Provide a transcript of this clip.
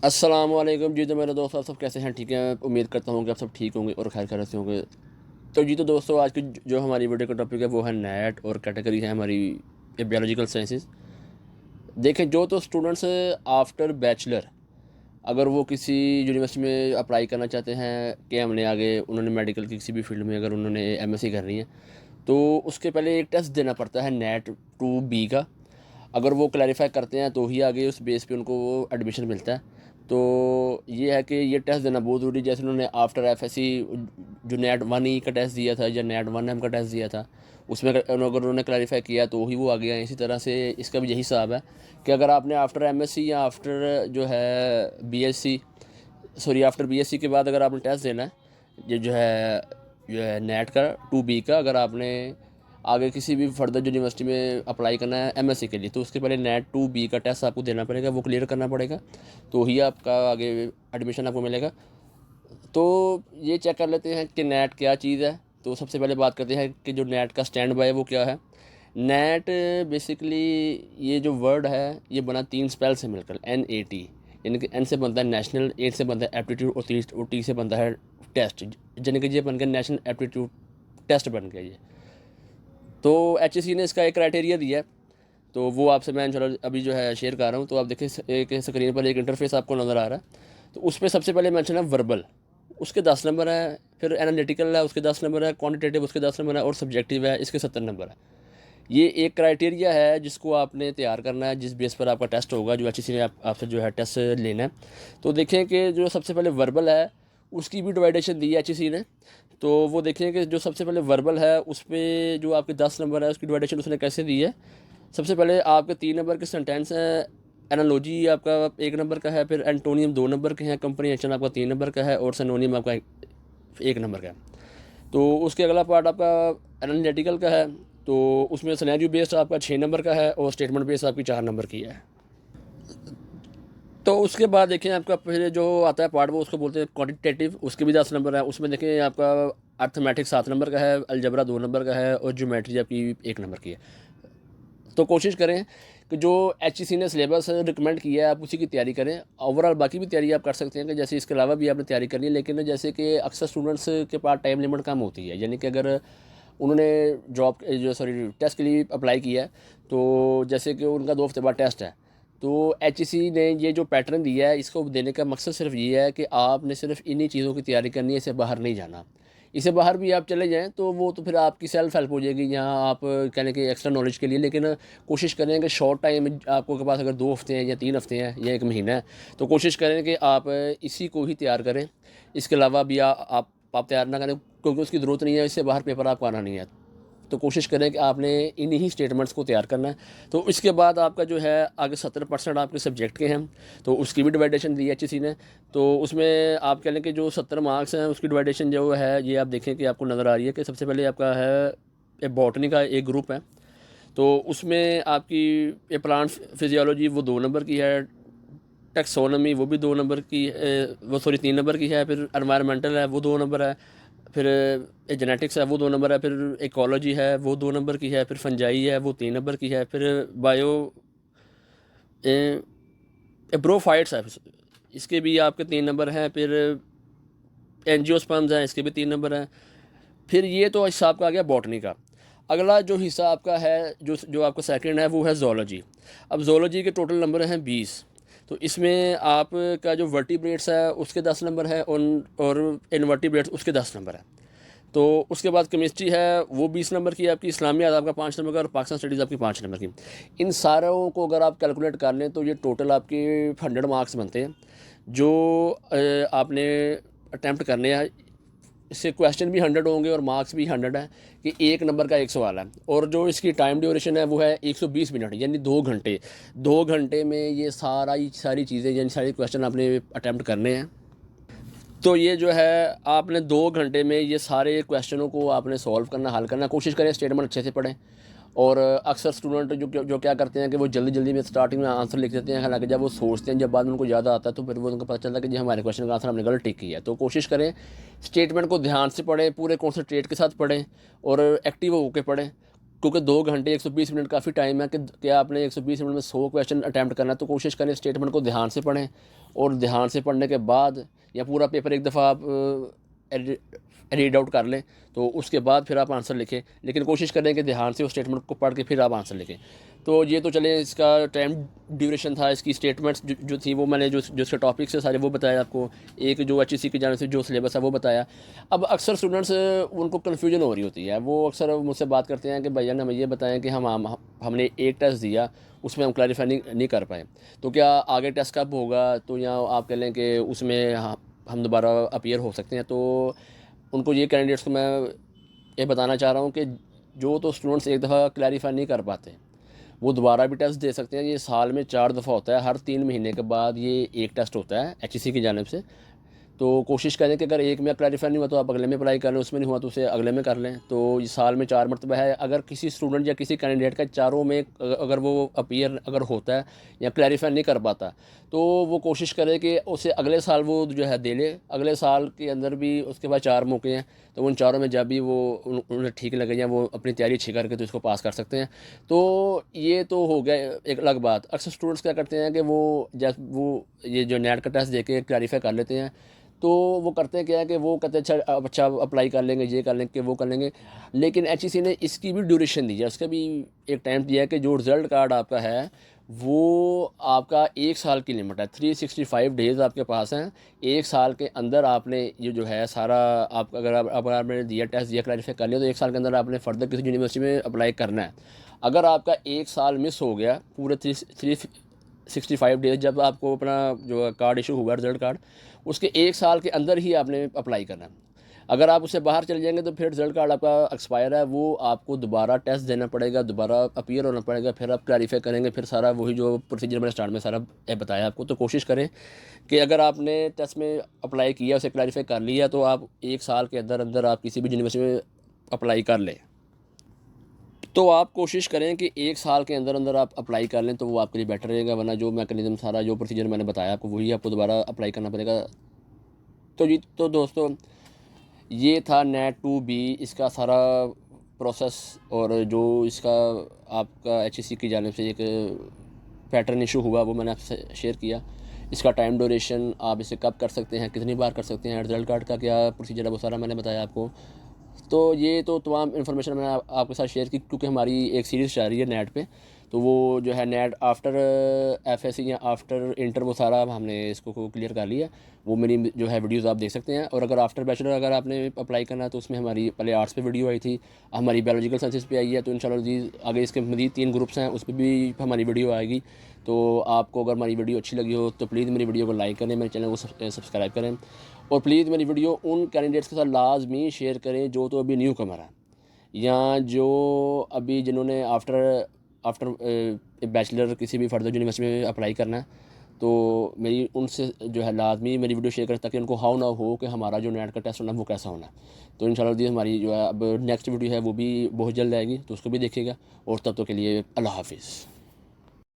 अस्सलामुअलैकुम जी। तो मेरे दोस्त आप सब कैसे हैं? ठीक है, उम्मीद करता हूँ कि आप सब ठीक होंगे और खैर खैरियत से होंगे। तो जी तो दोस्तों, आज की जो हमारी वीडियो का टॉपिक है वो है नेट, और कैटेगरी है हमारी बायोलॉजिकल साइंसेस। देखें, जो तो स्टूडेंट्स आफ्टर बैचलर अगर वो किसी यूनिवर्सिटी में अप्लाई करना चाहते हैं कि हमने आगे उन्होंने मेडिकल की किसी भी फील्ड में अगर उन्होंने एमएससी करनी है, तो उसके पहले एक टेस्ट देना पड़ता है नेट 2B का। अगर वो क्लैरिफाई करते हैं तो ही आगे उस बेस पे उनको वो एडमिशन मिलता है। तो ये है कि ये टेस्ट देना बहुत ज़रूरी। जैसे उन्होंने आफ्टर एफएससी जो नेट 1E का टेस्ट दिया था या नेट 1M का टेस्ट दिया था, उसमें अगर उन्होंने क्लैरिफाई किया तो ही वो आगे आए। इसी तरह से इसका भी यही हिसाब है कि अगर आपने आफ्टर एमएससी या आफ्टर जो है बीएससी, सॉरी आफ्टर बीएससी के बाद अगर आपने टेस्ट देना है ये जो है नेट का 2B का, अगर आपने आगे किसी भी फर्दर यूनिवर्सिटी में अप्लाई करना है एमएससी के लिए, तो उसके पहले नेट 2B का टेस्ट आपको देना पड़ेगा, वो क्लियर करना पड़ेगा, तो ही आपका आगे एडमिशन आपको मिलेगा। तो ये चेक कर लेते हैं कि नेट क्या चीज़ है। तो सबसे पहले बात करते हैं कि जो नेट का स्टैंड बाय है वो क्या है। नेट बेसिकली ये जो वर्ड है ये बना 3 स्पेल से मिलकर NAT, यानी कि N से बनता है नेशनल, A से बनता है एप्टीट्यूड और T से बनता है टेस्ट, यानी कि ये बन गया नेशनल एप्टीट्यूड टेस्ट बन गया ये। तो HEC ने इसका एक क्राइटेरिया दिया है, तो वो आपसे मैं चलो अभी जो है शेयर कर रहा हूँ। तो आप देखें एक स्क्रीन पर एक इंटरफेस आपको नज़र आ रहा है। तो उस पर सबसे पहले मेंशन है वर्बल, उसके 10 नंबर है। फिर एनालिटिकल है, उसके 10 नंबर है। क्वांटिटेटिव उसके 10 नंबर है। और सब्जेक्टिव है, इसके 70 नंबर है। ये एक क्राइटेरिया है जिसको आपने तैयार करना है, जिस बेस पर आपका टेस्ट होगा, जो HEC ने आपसे जो है टेस्ट लेना है। तो देखें कि जो सबसे पहले वर्बल है उसकी भी डिवाइडेशन दी है HEC ने। तो वो देखें कि जो सबसे पहले वर्बल है उस पर जो आपके 10 नंबर है उसकी डिवाइडेशन उसने कैसे दी है। सबसे पहले आपके 3 नंबर के सेंटेंस हैं। एनालॉजी आपका 1 नंबर का है, फिर एंटोनियम 2 नंबर के हैं, कंप्रीहेंशन आपका 3 नंबर का है, और सिनोनियम आपका 1 नंबर का है। तो उसके अगला पार्ट आपका एनालिटिकल का है। तो उसमें सिनेरियो बेस्ड आपका 6 नंबर का है, और स्टेटमेंट बेस्ड आपकी 4 नंबर की है। तो उसके बाद देखें आपका फिर जो आता है पार्ट वो उसको बोलते हैं क्वांटिटेटिव, उसके भी 10 नंबर है। उसमें देखें आपका अर्थमेटिक्स 7 नंबर का है, अलजबरा 2 नंबर का है, और ज्योमेट्री आपकी 1 नंबर की है। तो कोशिश करें कि जो HEC ने सिलेबस रिकमेंड किया है आप उसी की तैयारी करें। ओवरऑल बाकी भी तैयारी आप कर सकते हैं कि जैसे इसके अलावा भी आपने तैयारी करनी है, लेकिन जैसे कि अक्सर स्टूडेंट्स के पास टाइम लिमिट कम होती है, यानी कि अगर उन्होंने जॉब जो सॉरी टेस्ट के लिए अप्लाई किया है, तो जैसे कि उनका 2 हफ्ते बाद टेस्ट है, तो HEC ने ये जो पैटर्न दिया है इसको देने का मकसद सिर्फ ये है कि आपने सिर्फ इन्हीं चीज़ों की तैयारी करनी है, इससे बाहर नहीं जाना। इससे बाहर भी आप चले जाएं तो वो तो फिर आपकी सेल्फ हेल्प हो जाएगी, यहाँ आप कहने के एक्स्ट्रा नॉलेज के लिए। लेकिन कोशिश करें कि शॉर्ट टाइम आपको के पास अगर 2 हफ्ते हैं या 3 हफ्ते हैं या 1 महीना है, तो कोशिश करें कि आप इसी को ही तैयार करें। इसके अलावा भी आप तैयार ना करें, क्योंकि उसकी ज़रूरत नहीं है, इससे बाहर पेपर आपको आना नहीं है। तो कोशिश करें कि आपने इन्हीं स्टेटमेंट्स को तैयार करना है। तो इसके बाद आपका जो है आगे 70% आपके सब्जेक्ट के हैं, तो उसकी भी डिवाइडेशन दी है HEC ने। तो उसमें आप कह लें कि जो 70 मार्क्स हैं उसकी डिवाइडेशन जो है ये आप देखें कि आपको नज़र आ रही है कि सबसे पहले आपका है बॉटनी का एक ग्रुप है। तो उसमें आपकी ये प्लांट फिजियोलॉजी वो 2 नंबर की है, टेक्सोनमी वो भी 2 नंबर की वो सॉरी 3 नंबर की है, फिर एनवायरमेंटल है वो 2 नंबर है, फिर जेनेटिक्स है वो 2 नंबर है, फिर इकोलॉजी है वो 2 नंबर की है, फिर फंजाई है वो 3 नंबर की है, फिर बायो एब्रोफाइट्स है इसके भी आपके 3 नंबर हैं, फिर एंजियोस्पर्म्स हैं इसके भी 3 नंबर हैं। फिर ये तो हिस्सा आपका आ गया बॉटनी का। अगला जो हिस्सा आपका है जो जो आपका सेकंड है वो है जोलॉजी। अब जोलॉजी के टोटल नंबर हैं 20। तो इसमें आपका जो वर्टिब्रेट्स है उसके 10 नंबर है, और इनवर्टिब्रेट्स उसके 10 नंबर है। तो उसके बाद केमिस्ट्री है वो 20 नंबर की, आपकी इस्लामियात आपका 5 नंबर का, और पाकिस्तान स्टडीज़ आपकी 5 नंबर की। इन सारों को अगर आप कैलकुलेट कर लें तो ये टोटल आपके 100 मार्क्स बनते हैं जो आपने अटैम्प्ट करने हैं। इससे क्वेश्चन भी 100 होंगे और मार्क्स भी 100 है, कि 1 नंबर का 1 सवाल है। और जो इसकी टाइम ड्यूरेशन है वो है 120 मिनट, यानी 2 घंटे। 2 घंटे में ये सारी चीज़ें यानी सारे क्वेश्चन आपने अटैम्प्ट करने हैं। तो ये जो है आपने 2 घंटे में ये सारे क्वेश्चनों को आपने सॉल्व करना, हल करना। कोशिश करें स्टेटमेंट अच्छे से पढ़ें। और अक्सर स्टूडेंट जो क्या करते हैं कि वो जल्दी जल्दी में स्टार्टिंग में आंसर लिख देते हैं, हालांकि जब वो सोचते हैं, जब बाद में उनको ज़्यादा आता है तो फिर वो उनको पता चलता है कि जी हमारे क्वेश्चन का आंसर हमने गलत टिक किया है। तो कोशिश करें स्टेटमेंट को ध्यान से पढ़ें, पूरे कॉन्सेंट्रेट के साथ पढ़ें और एक्टिव होकर पढ़ें, क्योंकि 2 घंटे 120 मिनट काफ़ी टाइम है कि क्या आपने 120 मिनट में 100 क्वेश्चन अटैम्प्ट करना है। तो कोशिश करें स्टेटमेंट को ध्यान से पढ़ें और ध्यान से पढ़ने के बाद या पूरा पेपर एक दफ़ा आप रीड आउट कर लें, तो उसके बाद फिर आप आंसर लिखें, लेकिन कोशिश करें कि ध्यान से उस स्टेटमेंट को पढ़ के फिर आप आंसर लिखें। तो ये तो चले इसका टाइम ड्यूरेशन था, इसकी स्टेटमेंट्स जो थी वो मैंने जो इसके टॉपिक्स है सारे वो बताया आपको, एक जो HEC की जाने से जो सिलेबस है वो बताया। अब अक्सर स्टूडेंट्स उनको कन्फ्यूजन हो रही होती है, वो अक्सर मुझसे बात करते हैं कि भैया हमें ये बताएं कि हमने एक टेस्ट दिया उसमें हम क्लैरिफाई नहीं कर पाए, तो क्या आगे टेस्ट कब होगा, तो या आप कह लें कि उसमें हम दोबारा अपीयर हो सकते हैं। तो उनको ये कैंडिडेट्स को मैं ये बताना चाह रहा हूँ कि जो तो स्टूडेंट्स एक दफ़ा क्लैरिफाई नहीं कर पाते वो दोबारा भी टेस्ट दे सकते हैं। ये साल में 4 दफ़ा होता है, हर 3 महीने के बाद ये एक टेस्ट होता है HEC की जानिब से। तो कोशिश करें कि अगर एक में क्लैरिफाई नहीं हुआ तो आप अगले में अप्लाई कर लें, उसमें नहीं हुआ तो उसे अगले में कर लें। तो ये साल में 4 मरतबा है। अगर किसी स्टूडेंट या किसी कैंडिडेट का चारों में अगर वो अपीयर अगर होता है या क्लैरिफाई नहीं कर पाता, तो वो कोशिश करे कि उसे अगले साल वो जो है दे ले। अगले साल के अंदर भी उसके पास 4 मौके हैं, तो उन चारों में जब भी वो उन्हें ठीक लगे या वो अपनी तैयारी अच्छी करके तो इसको पास कर सकते हैं। तो ये तो हो गया एक अलग बात। अक्सर स्टूडेंट्स क्या करते हैं कि वो जब वो ये जो नेट का टेस्ट दे के क्लैरिफाई कर लेते हैं, तो वो करते हैं क्या है कि वो कहते हैं अच्छा अप्लाई कर लेंगे, ये कर लेंगे, वो कर लेंगे। लेकिन HEC ने इसकी भी ड्यूरेशन दी है, उसका भी एक टाइम दिया है कि जो रिज़ल्ट कार्ड आपका है वो आपका 1 साल की लिमिट है, 365 डेज़ आपके पास हैं। 1 साल के अंदर आपने ये जो है सारा आप अगर आपने दिया टेस्ट दिया क्लैरिफाई कर लिया, तो 1 साल के अंदर आपने फर्दर किसी यूनिवर्सिटी में अप्लाई करना है। अगर आपका 1 साल मिस हो गया पूरे 365 डेज, जब आपको अपना जो कार्ड इशू हुआ रिजल्ट कार्ड, उसके 1 साल के अंदर ही आपने अप्लाई करना है। अगर आप उससे बाहर चले जाएंगे तो फिर रिजल्ट कार्ड आपका एक्सपायर है, वो आपको दोबारा टेस्ट देना पड़ेगा, दोबारा अपीयर होना पड़ेगा, फिर आप क्लैरिफाई करेंगे, फिर सारा वही जो प्रोसीजर मैंने स्टार्ट में सारा बताया आपको। तो कोशिश करें कि अगर आपने टेस्ट में अप्लाई किया, उसे क्लैरिफाई कर लिया, तो आप 1 साल के अंदर अंदर आप किसी भी यूनिवर्सिटी में अप्लाई कर लें। तो आप कोशिश करें कि 1 साल के अंदर अंदर आप अप्लाई कर लें, तो वो आपके लिए बेटर रहेगा। वरना जो मैकेनिज़्म सारा जो प्रोसीजर मैंने बताया आपको वही आपको दोबारा अप्लाई करना पड़ेगा। तो दोस्तों ये था नेट 2B, इसका सारा प्रोसेस, और जो इसका आपका HEC की जानिब से एक पैटर्न इशू हुआ वो मैंने आपसे शेयर किया। इसका टाइम ड्यूरेशन, आप इसे कब कर सकते हैं, कितनी बार कर सकते हैं, रिजल्ट कार्ड का क्या प्रोसीजर है, वो सारा मैंने बताया आपको। तो ये तो तमाम इन्फॉर्मेशन मैंने आपके साथ शेयर की, क्योंकि हमारी एक सीरीज़ चल रही है नेट पे। तो वो जो है नेट आफ्टर FSC या आफ्टर इंटर, वो सारा हमने इसको क्लियर कर लिया। वो मेरी जो है वीडियोस आप देख सकते हैं। और अगर आफ्टर बैचलर अगर आपने अप्लाई करना है तो उसमें हमारी पहले आर्ट्स पे वीडियो आई थी, हमारी बायोलॉजिकल साइंसेस पे आई है। तो इंशाल्लाह जी आगे इसके मज़ीद 3 ग्रुप्स हैं, उस पर भी हमारी वीडियो आएगी। तो आपको अगर हमारी वीडियो अच्छी लगी हो तो प्लीज़ मेरी वीडियो को लाइक करें, मेरे चैनल को सब्सक्राइब करें, और प्लीज़ मेरी वीडियो उन कैंडिडेट्स के साथ लाजमी शेयर करें जो तो अभी न्यू कमर है, या जो अभी जिन्होंने आफ्टर बैचलर किसी भी फर्दर यूनिवर्सिटी में अप्लाई करना है। तो मेरी उनसे जो है लाजमी मेरी वीडियो शेयर करें, ताकि उनको हाउ ना हो कि हमारा जो नेट का टेस्ट होना है वो कैसा होना है। तो इंशाल्लाह दी हमारी जो है अब नेक्स्ट वीडियो है वो भी बहुत जल्द आएगी, तो उसको भी देखिएगा। और तब तक के लिए अल्लाह हाफिज़।